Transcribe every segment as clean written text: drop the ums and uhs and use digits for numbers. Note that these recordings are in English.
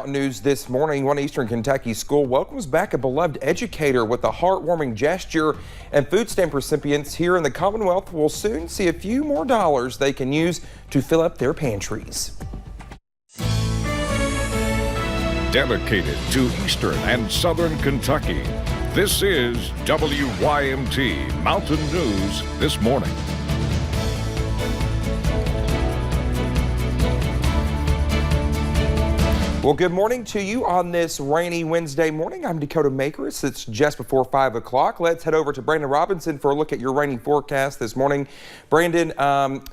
News this morning, one Eastern Kentucky school welcomes back a beloved educator with a heartwarming gesture, and food stamp recipients here in the Commonwealth will soon see a few more dollars they can use to fill up their pantries. Dedicated to Eastern and Southern Kentucky, this is WYMT Mountain News this morning. Well, good morning to you on this rainy Wednesday morning. I'm Dakota Makers. It's just before 5 o'clock. Let's head over to Brandon Robinson for a look at your rainy forecast this morning. Brandon,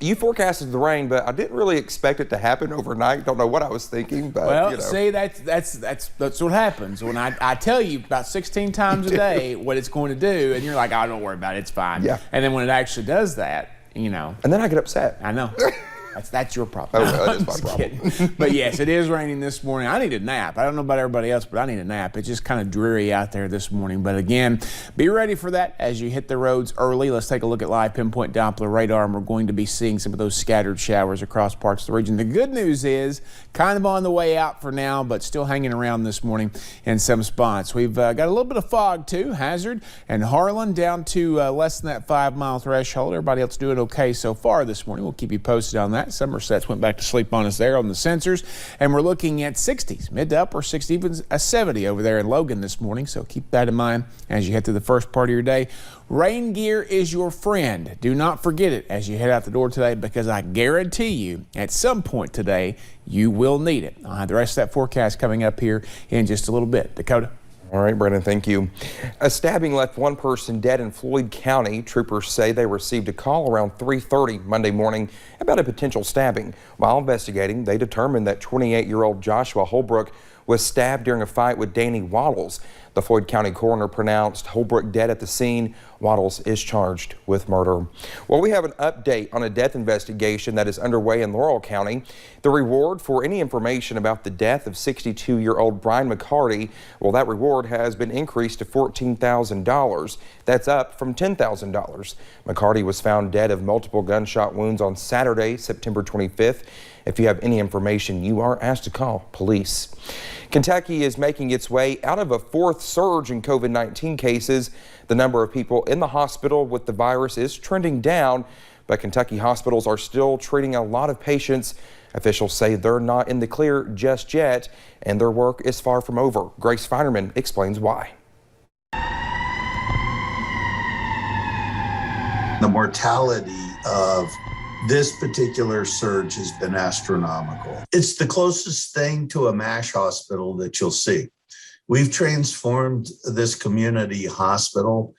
you forecasted the rain, but I didn't really expect it to happen overnight. Don't know what I was thinking, but well, you know. See, that's what happens when I tell you about 16 times a day what it's going to do, and you're like, oh, don't worry about it, it's fine. Yeah. And then when it actually does that, you know. And then I get upset. I know. That's your problem. Oh, that is my problem. But yes, it is raining this morning. I need a nap. I don't know about everybody else, but I need a nap. It's just kind of dreary out there this morning. But again, be ready for that as you hit the roads early. Let's take a look at live pinpoint Doppler radar, and we're going to be seeing some of those scattered showers across parts of the region. The good news is kind of on the way out for now, but still hanging around this morning in some spots. We've got a little bit of fog too. Hazard and Harlan down to less than that 5-mile threshold. Everybody else doing okay so far this morning. We'll keep you posted on that. Somerset's went back to sleep on us there on the sensors, and we're looking at 60s, mid to upper 60s, even a 70 over there in Logan this morning, so keep that in mind as you head through the first part of your day. Rain gear is your friend. Do not forget it as you head out the door today, because I guarantee you at some point today you will need it. I'll have the rest of that forecast coming up here in just a little bit. Dakota. All right, Brandon, thank you. A stabbing left one person dead in Floyd County. Troopers say they received a call around 3:30 Monday morning about a potential stabbing. While investigating, they determined that 28-year-old Joshua Holbrook was stabbed during a fight with Danny Waddles. The Floyd County coroner pronounced Holbrook dead at the scene. Waddles is charged with murder. Well, we have an update on a death investigation that is underway in Laurel County. The reward for any information about the death of 62-year-old Brian McCarty, well, that reward has been increased to $14,000. That's up from $10,000. McCarty was found dead of multiple gunshot wounds on Saturday, September 25th. If you have any information, you are asked to call police. Kentucky is making its way out of a fourth surge in COVID-19 cases. The number of people in the hospital with the virus is trending down, but Kentucky hospitals are still treating a lot of patients. Officials say they're not in the clear just yet, and their work is far from over. Grace Feinerman explains why. The mortality of this particular surge has been astronomical. It's the closest thing to a MASH hospital that you'll see. We've transformed this community hospital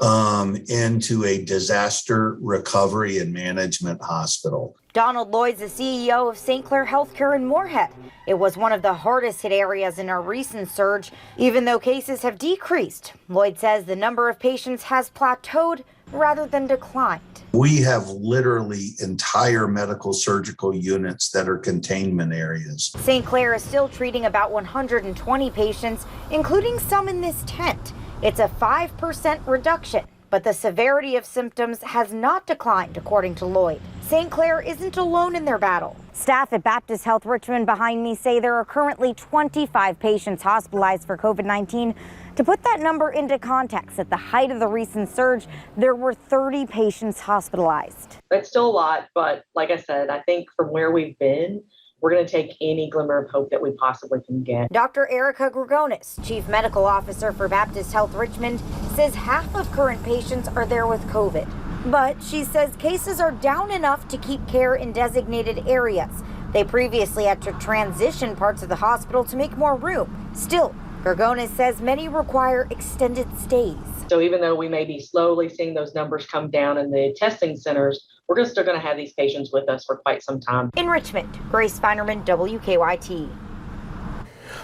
into a disaster recovery and management hospital. Donald Lloyd's the CEO of St. Clair Healthcare in Moorhead. It was one of the hardest hit areas in our recent surge, even though cases have decreased. Lloyd says the number of patients has plateaued rather than declined. We have literally entire medical surgical units that are containment areas. St. Clair is still treating about 120 patients, including some in this tent. It's a 5% reduction, but the severity of symptoms has not declined, according to Lloyd. St. Clair isn't alone in their battle. Staff at Baptist Health Richmond behind me say there are currently 25 patients hospitalized for COVID-19. To put that number into context, at the height of the recent surge, there were 30 patients hospitalized. It's still a lot, but like I said, I think from where we've been, we're going to take any glimmer of hope that we possibly can get. Dr. Erica Gregonis, Chief Medical Officer for Baptist Health Richmond, says half of current patients are there with COVID. But she says cases are down enough to keep care in designated areas. They previously had to transition parts of the hospital to make more room. Still, Gregonis says many require extended stays. So even though we may be slowly seeing those numbers come down in the testing centers, we're still going to have these patients with us for quite some time. In Richmond, Grace Feinerman, WKYT.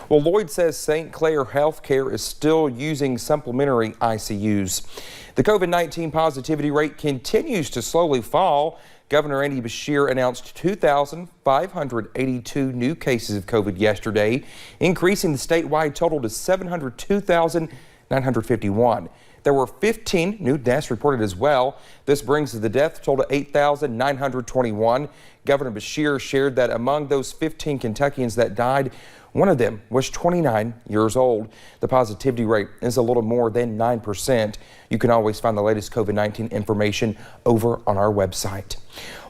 Well, Lloyd says St. Clair Healthcare is still using supplementary ICUs. The COVID-19 positivity rate continues to slowly fall. Governor Andy Beshear announced 2,582 new cases of COVID yesterday, increasing the statewide total to 702,951. There were 15 new deaths reported as well. This brings the death total to 8,921. Governor Beshear shared that among those 15 Kentuckians that died, one of them was 29 years old. The positivity rate is a little more than 9%. You can always find the latest COVID-19 information over on our website.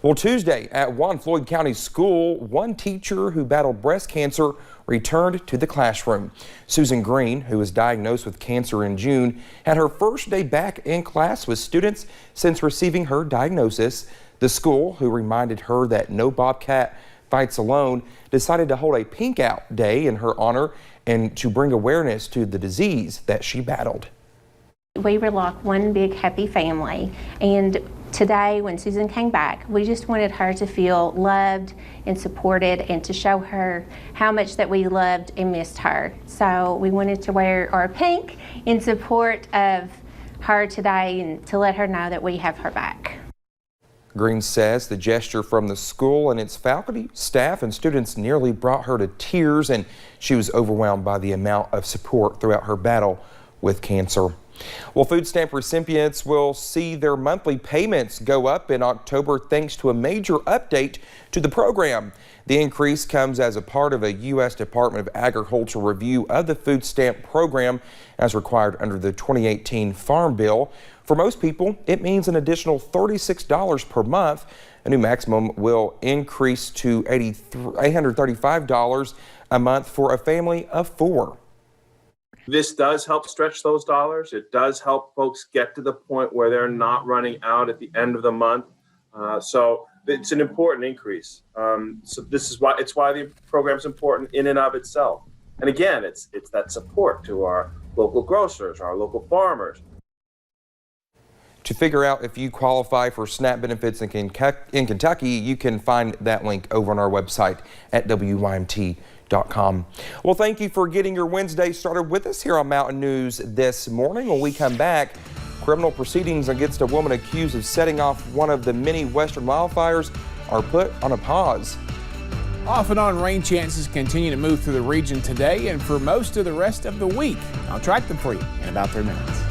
Well, Tuesday at one Floyd County school, one teacher who battled breast cancer returned to the classroom. Susan Green, who was diagnosed with cancer in June, had her first day back in class with students since receiving her diagnosis. The school, who reminded her that no Bobcat fights alone, decided to hold a Pink Out Day in her honor and to bring awareness to the disease that she battled. We were like one big happy family, and today when Susan came back, we just wanted her to feel loved and supported and to show her how much that we loved and missed her. So we wanted to wear our pink in support of her today and to let her know that we have her back. Green says the gesture from the school and its faculty, staff, and students nearly brought her to tears, and she was overwhelmed by the amount of support throughout her battle with cancer. Well, food stamp recipients will see their monthly payments go up in October thanks to a major update to the program. The increase comes as a part of a U.S. Department of Agriculture review of the food stamp program as required under the 2018 Farm Bill. For most people, it means an additional $36 per month. A new maximum will increase to $835 a month for a family of 4. This does help stretch those dollars. It does help folks get to the point where they're not running out at the end of the month. So it's an important increase. So this is why the program is important in and of itself. And again, it's that support to our local grocers, our local farmers. To figure out if you qualify for SNAP benefits in Kentucky, you can find that link over on our website at WYMT.com. Well, thank you for getting your Wednesday started with us here on Mountain News this morning. When we come back, criminal proceedings against a woman accused of setting off one of the many western wildfires are put on a pause. Off and on rain chances continue to move through the region today and for most of the rest of the week. I'll track them for you in about 3 minutes.